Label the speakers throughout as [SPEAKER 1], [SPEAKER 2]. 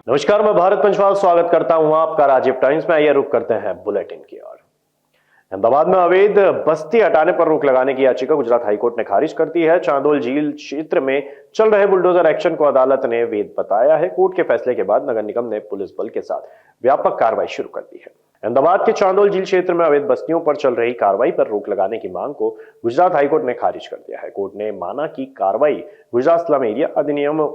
[SPEAKER 1] नमस्कार, मैं भारत पंचवाल स्वागत करता हूं आपका राजीव टाइम्स में। आइए रुक करते हैं बुलेटिन की ओर। अहमदाबाद में अवैध बस्ती हटाने पर रोक लगाने की याचिका गुजरात हाईकोर्ट ने खारिज कर दी है। चांदोल झील क्षेत्र में चल रहे बुलडोजर एक्शन को अदालत ने वैध बताया है। कोर्ट के फैसले के बाद नगर निगम ने पुलिस बल के साथ व्यापक कार्रवाई शुरू कर दी है। अहमदाबाद के चांदोल झील क्षेत्र में अवैध बस्तियों पर चल रही कार्रवाई पर रोक लगाने की मांग को गुजरात हाईकोर्ट ने खारिज कर दिया है। कोर्ट ने माना कि कार्रवाई गुजरात स्लम एरिया अधिनियम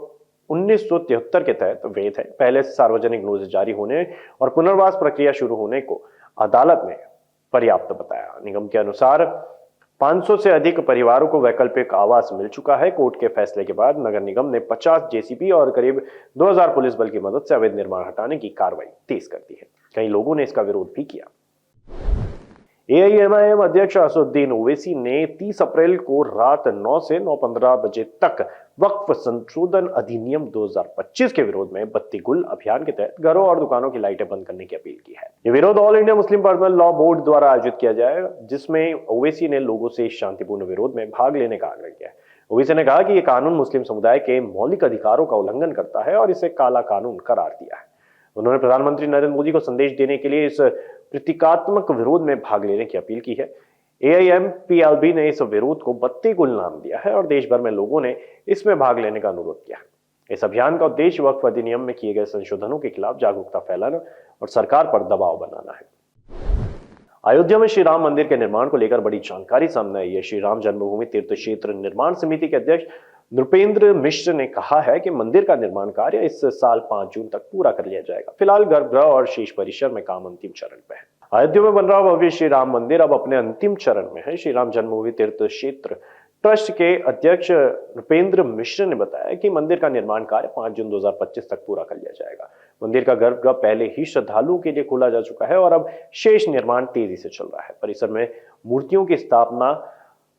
[SPEAKER 1] 1973 के तहत वैध है। पहले से सार्वजनिक नोटिस जारी होने और पुनर्वास प्रक्रिया शुरू होने को अदालत ने पर्याप्त बताया। निगम के अनुसार 500 से अधिक परिवारों को वैकल्पिक आवास मिल चुका है। कोर्ट के फैसले के बाद नगर निगम ने 50 जेसीबी और करीब 2000 पुलिस बल की मदद से अवैध निर्माण हटाने की कार्रवाई तेज कर दी है। कई लोगों ने इसका विरोध भी किया। एआईएमआईएम अध्यक्ष असदुद्दीन ओवैसी ने 30 अप्रैल को रात 9 से 9:15 बजे तक वक्फ संशोधन अधिनियम 2025 के विरोध में बत्ती गुल अभियान के तहत घरों और दुकानों की लाइटें बंद करने की अपील की है। ये विरोध all India Muslim personal law board द्वारा आयोजित किया जाएगा, जिसमें ओवैसी ने लोगों से शांतिपूर्ण विरोध में भाग लेने का आग्रह किया है। ओवैसी ने कहा कि यह कानून मुस्लिम समुदाय के मौलिक अधिकारों का उल्लंघन करता है और इसे काला कानून करार दिया है। उन्होंने प्रधानमंत्री नरेंद्र मोदी को संदेश देने के लिए इस प्रतीकात्मक विरोध में भाग लेने की अपील की है। एआईएमपीएलबी ने इस विरोध को बत्ती गुल नाम दिया है और देश भर में लोगों ने इसमें भाग लेने का अनुरोध किया है। इस अभियान का उद्देश्य वक्फ अधिनियम में किए गए संशोधनों के खिलाफ जागरूकता फैलाना और सरकार पर दबाव बनाना है। अयोध्या में श्री राम मंदिर के निर्माण को लेकर बड़ी जानकारी सामने आई है। श्री राम जन्मभूमि तीर्थ क्षेत्र निर्माण समिति के अध्यक्ष नृपेंद्र मिश्र ने कहा है कि मंदिर का निर्माण कार्य इस साल 5 जून तक पूरा कर लिया जाएगा। फिलहाल गर्भगृह और शेष परिसर में काम अंतिम चरण में है। अयोध्या में बन रहा भव्य श्री राम मंदिर अब अपने अंतिम चरण में है। श्री राम जन्मभूमि तीर्थ क्षेत्र ट्रस्ट के अध्यक्ष नृपेंद्र मिश्र ने बताया कि मंदिर का निर्माण कार्य 5 जून 2025 तक पूरा कर लिया जाएगा। मंदिर का गर्भगृह पहले ही श्रद्धालुओं के लिए खोला जा चुका है और अब शेष निर्माण तेजी से चल रहा है। परिसर में मूर्तियों की स्थापना,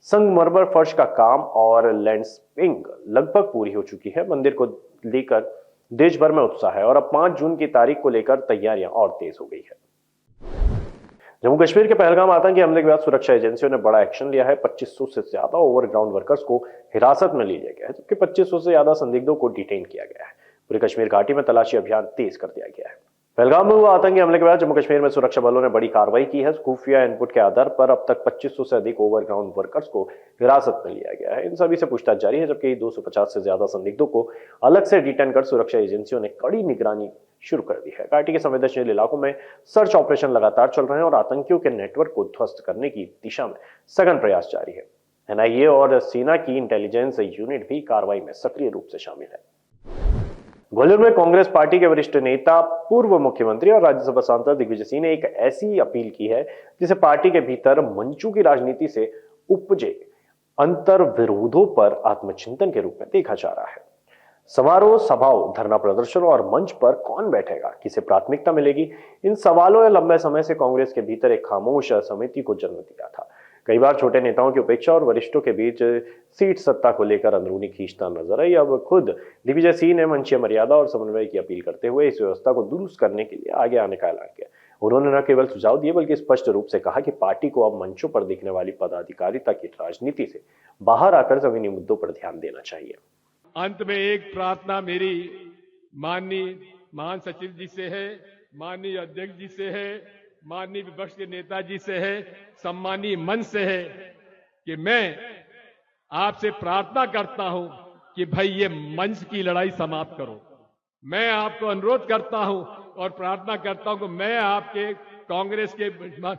[SPEAKER 1] संगमरमर फर्श का काम और लैंडस्केपिंग लगभग पूरी हो चुकी है। मंदिर को लेकर देश भर में उत्साह है और अब 5 जून की तारीख को लेकर तैयारियां और तेज हो गई है। जम्मू कश्मीर के पहलगाम आतंकी हमले के बाद सुरक्षा एजेंसियों ने बड़ा एक्शन लिया है। 2500 से ज्यादा ओवरग्राउंड वर्कर्स को हिरासत में लिया गया है, जबकि 2500 से ज्यादा संदिग्धों को डिटेन किया गया है। पूरे कश्मीर घाटी में तलाशी अभियान तेज कर दिया गया है। पहलगाम में हुआ आतंकी हमले के बाद जम्मू कश्मीर में सुरक्षा बलों ने बड़ी कार्रवाई की है। खुफिया इनपुट के आधार पर अब तक 2500 से अधिक ओवरग्राउंड वर्कर्स को हिरासत में लिया गया है। इन सभी से पूछताछ जारी है, जबकि 250 से ज्यादा संदिग्धों को अलग से डिटेन कर सुरक्षा एजेंसियों ने कड़ी निगरानी शुरू कर दी है। घाटी के संवेदनशील इलाकों में सर्च ऑपरेशन लगातार चल रहे हैं और आतंकियों के नेटवर्क को ध्वस्त करने की दिशा में सघन प्रयास जारी है। एनआईए और सेना की इंटेलिजेंस यूनिट भी कार्रवाई में सक्रिय रूप से शामिल है। ग्वालियर में कांग्रेस पार्टी के वरिष्ठ नेता, पूर्व मुख्यमंत्री और राज्यसभा सांसद दिग्विजय सिंह ने एक ऐसी अपील की है जिसे पार्टी के भीतर मंचों की राजनीति से उपजे अंतर विरोधों पर आत्मचिंतन के रूप में देखा जा रहा है। समारोह, सभाओं, धरना प्रदर्शन और मंच पर कौन बैठेगा, किसे प्राथमिकता मिलेगी, इन सवालों ने लंबे समय से कांग्रेस के भीतर एक खामोश समिति को जन्म दिया था। कई बार छोटे नेताओं की उपेक्षा और वरिष्ठों के बीच सीट सत्ता को लेकर अंदरूनी खींचतान नजर आई। अब खुद दिग्विजय सिंह ने मंचीय मर्यादा और समन्वय की अपील करते हुए इस व्यवस्था को दुरुस्त करने के लिए आगे आने का ऐलान किया। उन्होंने न केवल सुझाव दिए बल्कि स्पष्ट रूप से कहा कि पार्टी को अब मंचों पर दिखने वाली पदाधिकारिता की राजनीति से बाहर आकर जमीनी मुद्दों पर ध्यान देना चाहिए।
[SPEAKER 2] अंत में एक प्रार्थना मेरी माननीय महासचिव जी से है, माननीय अध्यक्ष जी से है, माननीय विपक्ष के नेताजी से है, सम्मानीय मंच से है कि मैं आपसे प्रार्थना करता हूं कि भाई ये मंच की लड़ाई समाप्त करो। मैं आपको अनुरोध करता हूं और प्रार्थना करता हूं कि मैं आपके कांग्रेस के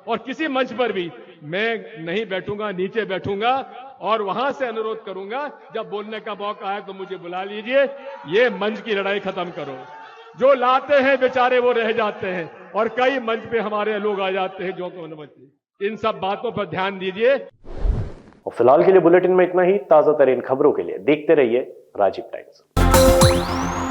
[SPEAKER 2] और किसी मंच पर भी मैं नहीं बैठूंगा, नीचे बैठूंगा और वहां से अनुरोध करूंगा, जब बोलने का मौका आए तो मुझे बुला लीजिए। ये मंच की लड़ाई खत्म करो। जो लाते हैं बेचारे वो रह जाते हैं और कई मंच पे हमारे लोग आ जाते हैं जो को अनुमति। इन सब बातों पर ध्यान दीजिए।
[SPEAKER 1] और फिलहाल के लिए बुलेटिन में इतना ही। ताजा तरीन खबरों के लिए देखते रहिए राजीव टाइम्स।